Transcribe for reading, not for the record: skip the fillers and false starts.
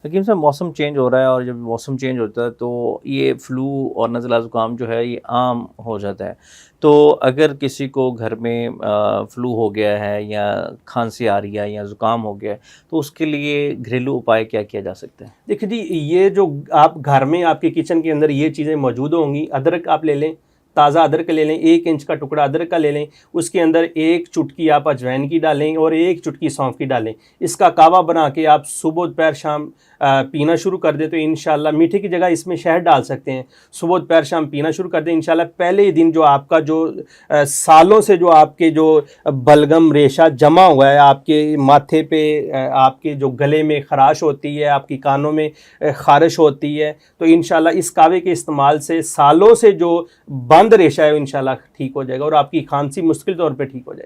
हकीम साहब, मौसम चेंज हो रहा है और जब मौसम चेंज होता है तो ये फ्लू और नज़ला ज़ुकाम जो है ये आम हो जाता है। तो अगर किसी को घर में फ्लू हो गया है या खांसी आ रही है या ज़ुकाम हो गया है तो उसके लिए घरेलू उपाय क्या किया जा सकता है? देखिए जी, ये जो आप घर में आपके किचन के अंदर ये चीज़ें मौजूद होंगी। अदरक आप ले लें, ताज़ा अदरक ले लें, 1 इंच का टुकड़ा अदरक का ले लें। उसके अंदर 1 चुटकी आप अजवाइन की डालें और 1 चुटकी सौंफ की डालें। इसका कावा बना के आप सुबह दोपहर शाम पीना शुरू कर दें तो इंशाल्लाह, मीठे की जगह इसमें शहद डाल सकते हैं। सुबह दोपहर शाम पीना शुरू कर दें, इंशाल्लाह पहले ही दिन जो आपका जो सालों से जो आपके जो बलगम रेशा जमा हुआ है आपके माथे पे, आपके जो गले में खराश होती है, आपकी कानों में खारिश होती है, तो इंशाल्लाह इस कावे के इस्तेमाल से सालों से जो बंद रेशा है इंशाल्लाह ठीक हो जाएगा और आपकी खांसी मुश्किल तौर पे ठीक हो जाएगी।